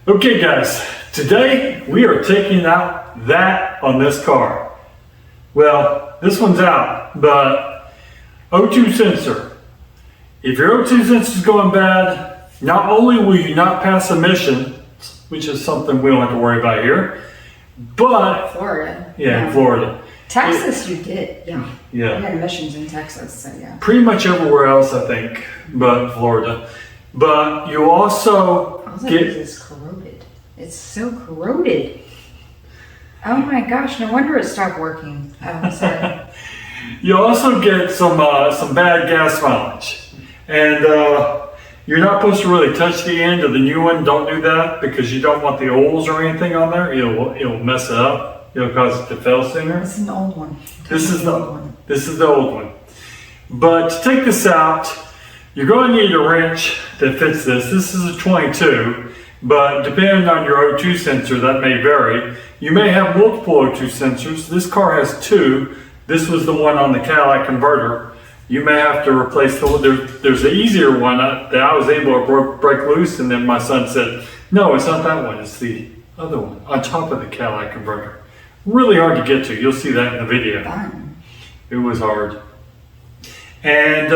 Okay guys, today we are taking out that on this car. Well, this one's out, but O2 sensor. If your O2 sensor is going bad, not only will you not pass emissions, which is something we don't have to worry about here, but Florida. yeah, in Florida. Texas, you did, yeah. Yeah. We had emissions in Texas, so yeah. Pretty much everywhere else, I think, but Florida. But you also get... It's corroded. It's so corroded. Oh my gosh, no wonder it stopped working. Oh, sorry. You also get some bad gas mileage. And you're not supposed to really touch the end of the new one. Don't do that because you don't want the oils or anything on there. It'll mess it up. It'll cause it to fail sooner. This is an old one. This is the old one. But to take this out, you're going to need a wrench that fits this. This is a 22, but depending on your O2 sensor, that may vary. You may have multiple O2 sensors. This car has 2. This was the one on the Cadillac converter. You may have to replace there's an easier one that I was able to break loose, and then my son said, no, it's not that one, it's the other one on top of the Cadillac converter. Really hard to get to. You'll see that in the video. Fun. It was hard. And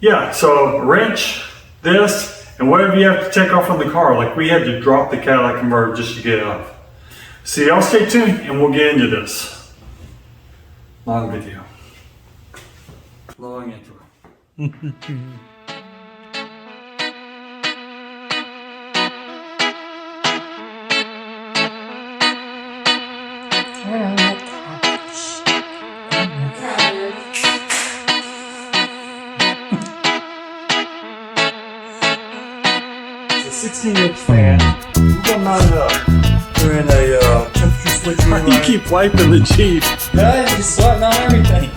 yeah, so wrench, this, and whatever you have to take off on the car. Like we had to drop the Cadillac converter just to get it off. So y'all stay tuned and we'll get into this. Long video. Long intro. We're on the couch. It's a 16-inch fan. We're gonna mount it up. We're in a temperature switcher. Why do you keep wiping the Jeep? Guys, you're sweating on everything.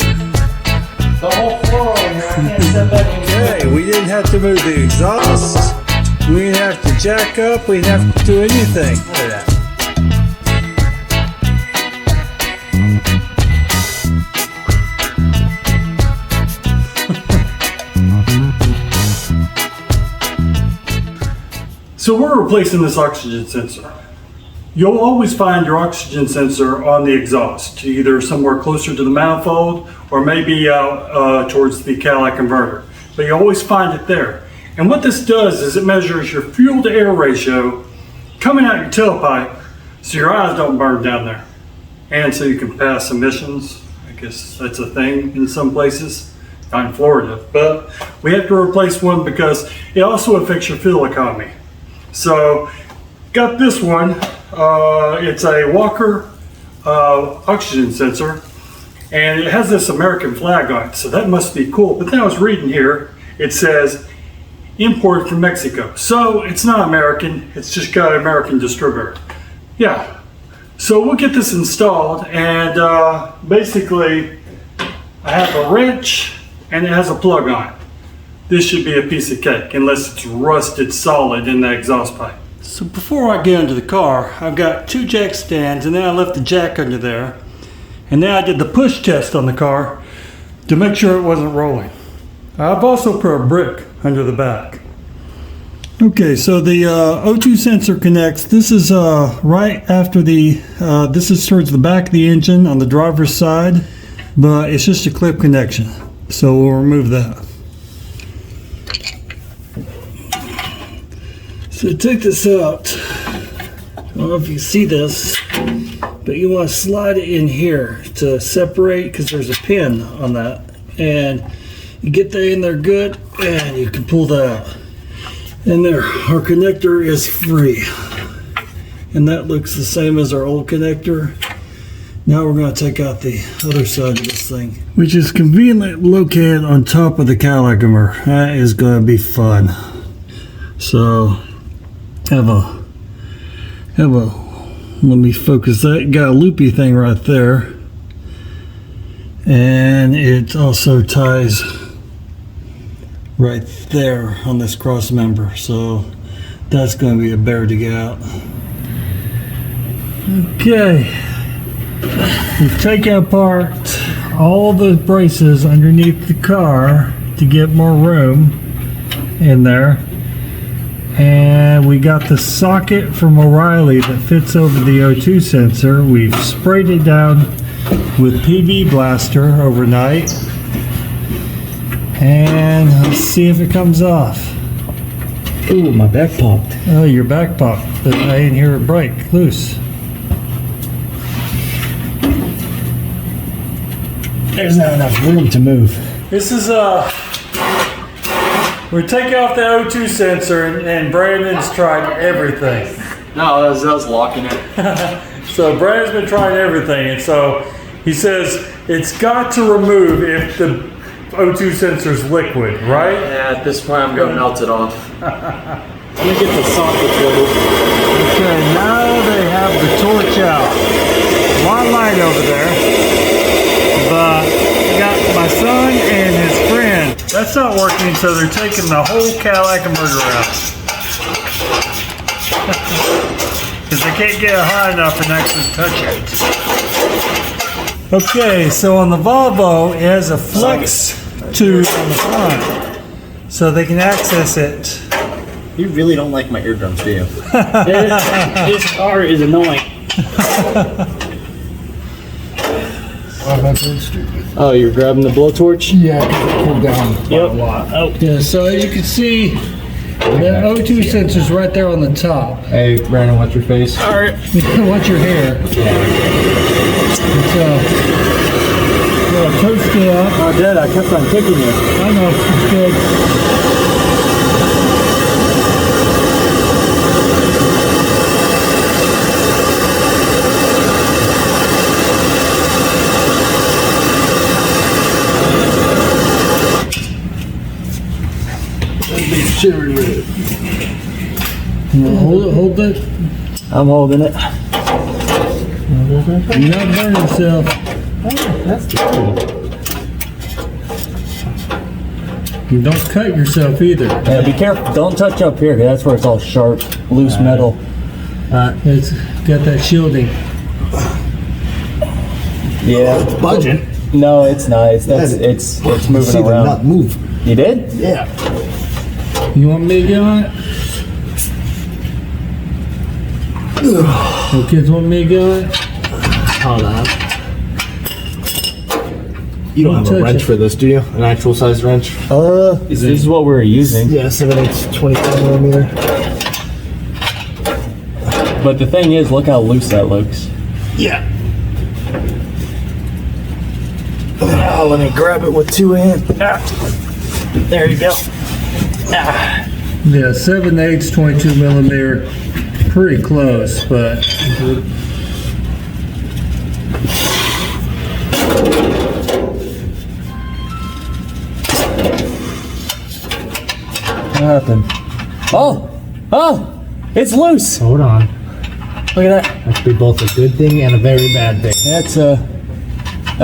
The whole floor over here. I can't step back anymore. Okay, we didn't have to move the exhaust. We didn't have to jack up. We didn't have to do anything. Look at that. So we're replacing this oxygen sensor. You'll always find your oxygen sensor on the exhaust, either somewhere closer to the manifold or maybe out towards the Cadillac converter. But you always find it there. And what this does is it measures your fuel to air ratio coming out your tailpipe so your eyes don't burn down there. And so you can pass emissions. I guess that's a thing in some places, not in Florida. But we have to replace one because it also affects your fuel economy. So got this one. It's a Walker oxygen sensor, and it has this American flag on it, so that must be cool. But then I was reading here, it says imported from Mexico, so it's not American, it's just got an American distributor. Yeah, so we'll get this installed, and basically I have a wrench and it has a plug on it. This should be a piece of cake unless it's rusted solid in the exhaust pipe. So before I get into the car, I've got 2 jack stands, and then I left the jack under there. And then I did the push test on the car to make sure it wasn't rolling. I've also put a brick under the back. Okay, so the O2 sensor connects. This is right after this is towards the back of the engine on the driver's side, but it's just a clip connection. So we'll remove that. So take this out. I don't know if you see this, but you want to slide it in here to separate because there's a pin on that. And you get that in there good and you can pull that out. And there, our connector is free. And that looks the same as our old connector. Now we're going to take out the other side of this thing, which is conveniently located on top of the Cadillac converter. That is going to be fun. So let me focus that. Got a loopy thing right there, and it also ties right there on this cross member, so that's going to be a bear to get out. Okay, we've taken apart all the braces underneath the car to get more room in there. And And we got the socket from O'Reilly that fits over the O2 sensor. We've sprayed it down with PV Blaster overnight. And let's see if it comes off. Ooh, my back popped. Oh, your back popped, but I didn't hear it break loose. There's not enough room to move. This is we take off the O2 sensor and Brandon's tried everything. No, that was locking it. So Brandon's been trying everything, and so he says it's got to remove if the O2 sensor's liquid, right? Yeah, at this point I'm gonna melt it off. Let me get the socket ready. Okay, now they have the torch out. A lot of light over there. But I got my son and his friend. That's not working, so they're taking the whole Cadillac converter out. Because they can't get it high enough and actually touch it. Okay, so on the Volvo, it has a flex tube on the front. So they can access it. You really don't like my eardrums, do you? This car is annoying. Oh, you're grabbing the blowtorch? Yeah, pull down Yep. a lot. Oh. Yeah, so you can see the O2 sensor's right there on the top. Hey, Brandon, what's your face? All right. What's your hair? So, toast it up. Oh, Dad, I kept on kicking you. I know, it's good. Hold it. I'm holding it. You're not burning yourself. That's cool. You don't cut yourself either. Yeah, be careful. Don't touch up here, 'cause that's where it's all sharp, loose metal. It's got that shielding. Yeah. It's budging. No, it's not. It's moving See the around. nut move. You did? Yeah. You want me to get on it? The kids want me to get on it? Hold on. You don't have touch a wrench it. for this, do you? An actual size wrench? This is what we're using. Yeah, 7/8 25 millimeter. But the thing is, look how loose that looks. Yeah. Oh, let me grab it with 2 hands. There you go. Yeah, 7/8, 22 millimeter. Pretty close, but What happened? Oh! Oh! It's loose! Hold on. Look at that. That could be both a good thing and a very bad thing. That's a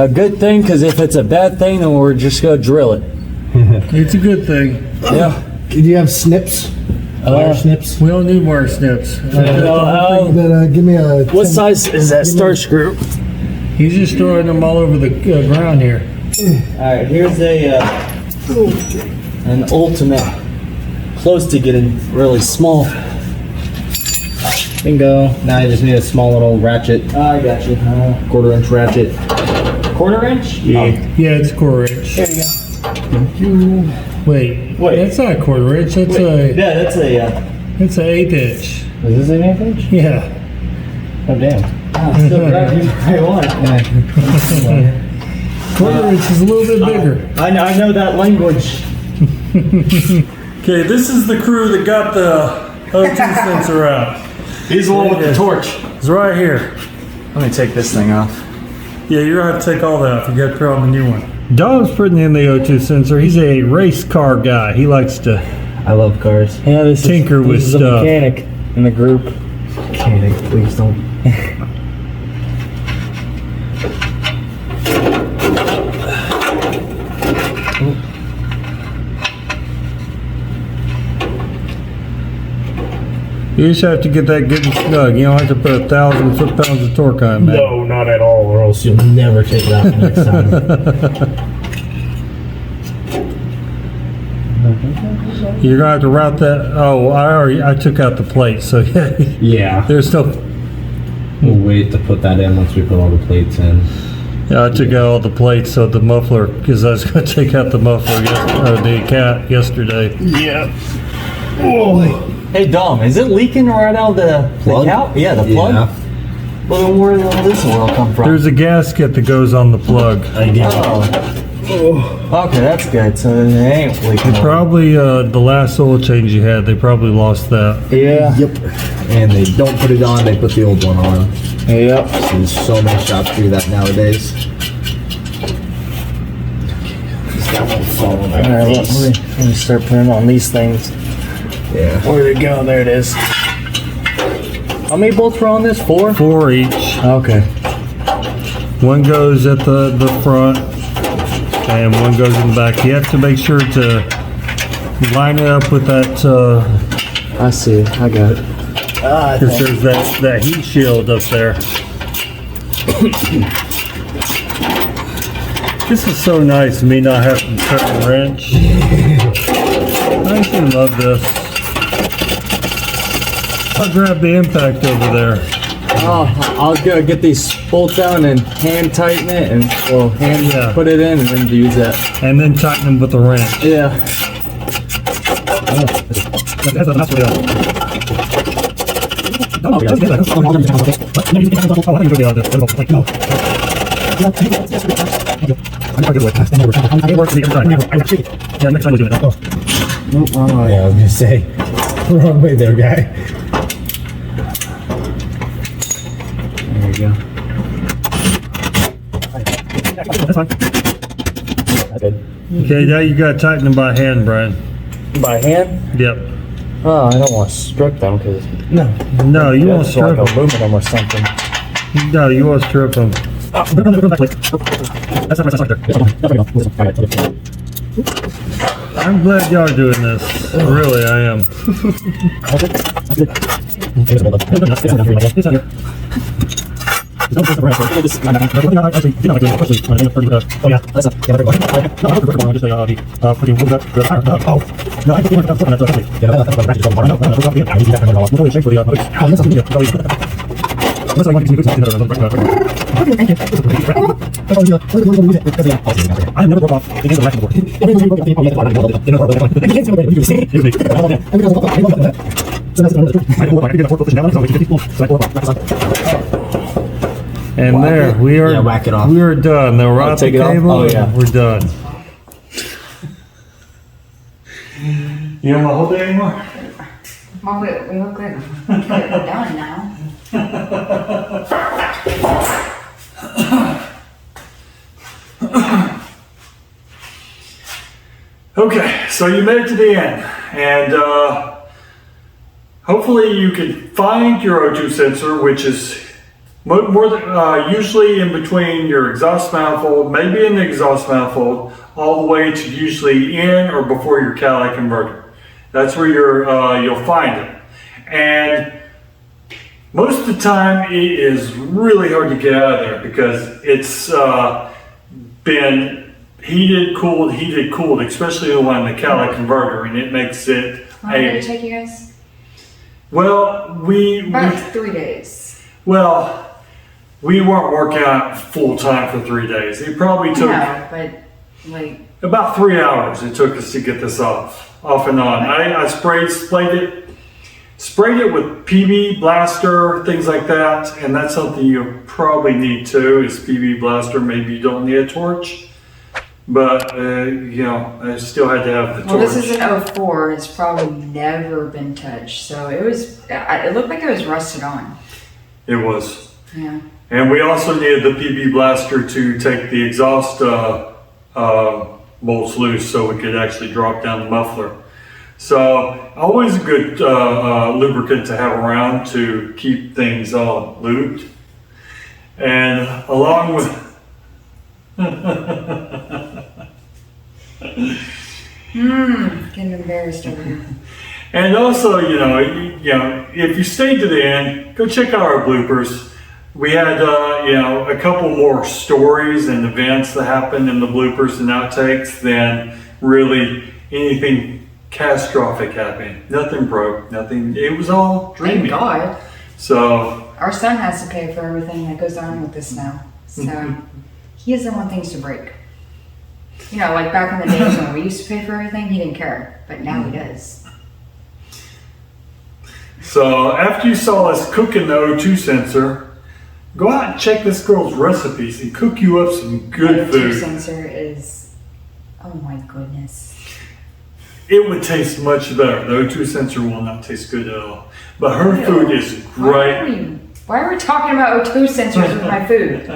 good thing, because if it's a bad thing, then we're just going to drill it. it's a good thing. Yeah. Do you have snips? Wire snips? We don't need wire snips. Then give me a. What size is that star screw? He's just throwing them all over the ground here. Alright, here's an ultimate. Close to getting really small. Bingo. Now you just need a small little ratchet. I got you. 1/4 inch ratchet. 1/4 inch? Yeah, it's 1/4 inch. There you go. Wait, Wait. that's not 1/4 inch. That's Yeah, that's a. it's an 1/8 inch. Is this an 1/8 inch? Yeah. Oh damn. Still grabbing the right one. 1/4 inch is a little bit bigger. I know that language. Okay, this is the crew that got the O2 sensor out. He's the one with the torch. It's right here. Let me take this thing off. Yeah, you're gonna have to take all that off. You got to put on the new one. Dom's putting in the O2 sensor. He's a race car guy. He likes to I love cars. Yeah, this tinker with is stuff. a mechanic in the group. Mechanic, please don't. You just have to get that good and snug. You don't have to put 1,000 foot-pounds of torque on it, man. No, not at all, or else you'll never take it out next time. You're gonna have to route that. Oh, I took out the plate, so yeah. Yeah. There's still. We'll wait to put that in once we put all the plates in. Yeah, I took out all the plates, so the muffler, because I was gonna take out the muffler, the cat yesterday. Yeah. Oh. Hey Dom, is it leaking right out of the Plug? Yeah, the plug. Yeah. Well, then where did all this oil come from? There's a gasket that goes on the plug. Oh. Okay, that's good. So it ain't leaking. Probably the last oil change you had, they probably lost that. Yeah. Yep. And they don't put it on, they put the old one on. Yep. So there's so many shops do that nowadays. That won't fall on All right, let me start putting on these things. Yeah. Where'd it go? There it is. How many bolts were on this? 4? 4 each. Okay. One goes at the front, and one goes in the back. You have to make sure to line it up with that, I see. I got it. because there's that heat shield up there. This is so nice, me not having to cut a wrench. I actually love this. I'll grab the impact over there. Oh, I'll go get these bolts out and hand tighten it, and Yeah. put it in, and then use that. And then tighten them with a wrench. Yeah. Oh, yeah, I was gonna say. Wrong way there, guy. There you go. That's fine. Okay, now you gotta tighten them by hand, Brian. By hand? Yep. Oh, I don't want to strip them because No, you won't it's like strip them. aluminum or something. No, you won't strip them. I'm glad y'all are doing this. Really, I am. I never broke off the end of And there, we are. Yeah, whack it off. We are done. Now we're out the take it off? cable. Oh, and yeah. We're done. You don't want to hold it anymore? Well, we look like we're done now. Okay, so you made it to the end, and hopefully you can find your O2 sensor, which is more than, usually in between your exhaust manifold, maybe in the exhaust manifold, all the way to usually in or before your catalytic converter. That's where you'll find it, and most of the time it is really hard to get out of there because it's been heated, cooled, especially the one in the catalytic converter, and it makes it How long did it take you guys? well, About 3 days. well, we weren't working out full time for 3 days. It probably took No, but like, about 3 hours. It took us to get this off and on. I sprayed it with PB blaster, things like that, and that's something you probably need too. Is PB blaster? Maybe you don't need a torch. But, I still had to have the torch. well, this is an 04. It's probably never been touched. So it looked like it was rusted on. It was. Yeah. And we also needed the PB blaster to take the exhaust bolts loose so we could actually drop down the muffler. So always a good lubricant to have around to keep things all lubed. And along with... Getting embarrassed over here. And also, if you stayed to the end, go check out our bloopers. We had, a couple more stories and events that happened in the bloopers and outtakes than really anything catastrophic happened. Nothing broke, nothing. It was all Thank dreamy. God. So, Our son has to pay for everything that goes on with this now. So he doesn't want things to break. You know, like back in the days when we used to pay for everything, he didn't care. But now he does. so after you saw us cooking the O2 sensor, go out and check this girl's recipes and cook you up some good The food. sensor is, oh my goodness. It would taste much better. The O2 sensor will not taste good at all. But her Ew. food is great. Why are we talking about O2 sensors with my food?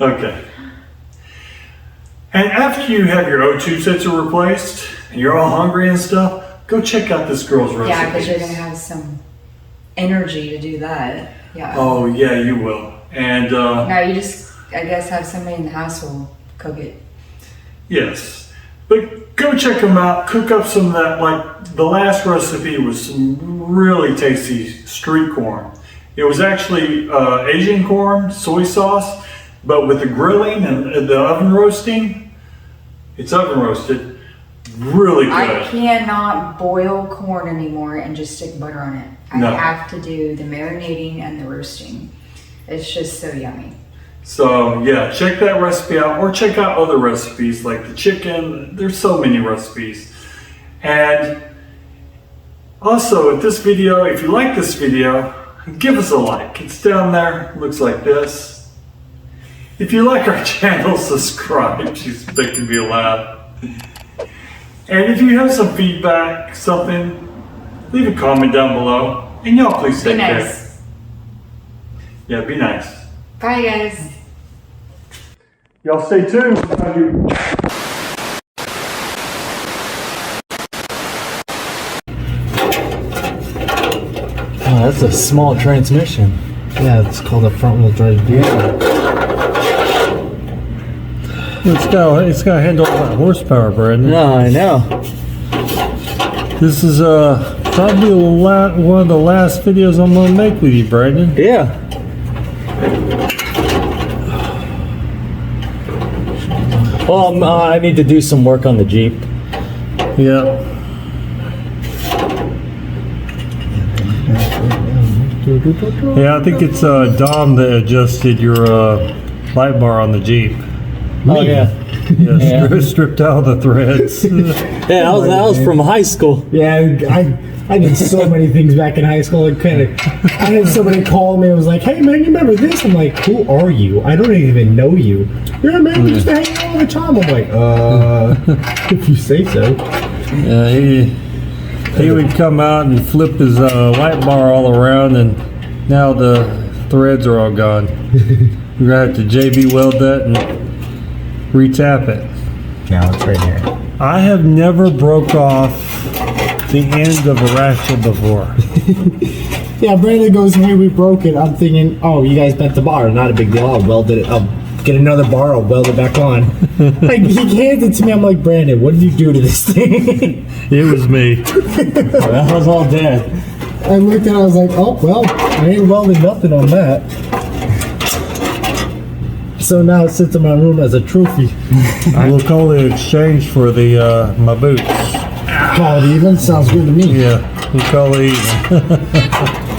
Okay. And after you have your O2 sensor replaced and you're all hungry and stuff, go check out this girl's recipes. Yeah, because you're going to have some energy to do that. Yeah. Oh, yeah, you will. And Now you just, I guess, have somebody in the house who will cook it. yes. But go check them out. Cook up some of that. Like the last recipe was some really tasty street corn. It was actually Asian corn, soy sauce, but with the grilling and the oven roasting, it's oven roasted. Really good. I cannot boil corn anymore and just stick butter on it. I No. have to do the marinating and the roasting. It's just so yummy. So yeah, check that recipe out or check out other recipes like the chicken. There's so many recipes. And also if you like this video, give us a like. It's down there, looks like this. If you like our channel, subscribe. She's making me laugh. And if you have some feedback, something, leave a comment down below. And y'all please Be take care. nice. Yeah, be nice. Bye, guys. Y'all stay tuned. Oh, that's a small transmission. Yeah, it's called a front wheel drive vehicle. It's got to handle all that horsepower, Brandon. No, I know. This is probably one of the last videos I'm going to make with you, Brandon. Yeah. Well, I need to do some work on the Jeep. Yeah. Yeah, I think it's Dom that adjusted your light bar on the Jeep. Oh yeah. Yeah, Yeah. stripped out the threads. Yeah, that was from high school. Yeah, I did so many things back in high school. I had somebody call me and was like, "Hey man, you remember this?" I'm like, "Who are you? I don't even know you." Yeah, man, we used to hang out all the time. I'm like, if you say so. Yeah, he would come out and flip his light bar all around, and now the threads are all gone. We're gonna have to JB weld that and retap it. Now it's right here. I have never broke off the end of a ratchet before. Yeah, Brandon goes, "Hey, we broke it." I'm thinking, "Oh, you guys bent the bar. Not a big deal. I'll weld it. I'll get another bar. I'll weld it back on." Like he hands it to me. I'm like, "Brandon, what did you do to this thing?" It was me. That was all dead. I looked at it. I was like, "Oh well, I ain't welded nothing on that." So now it sits in my room as a trophy. We'll call the exchange for the my boots. Call it even. Sounds good to me. Yeah, we'll call it even.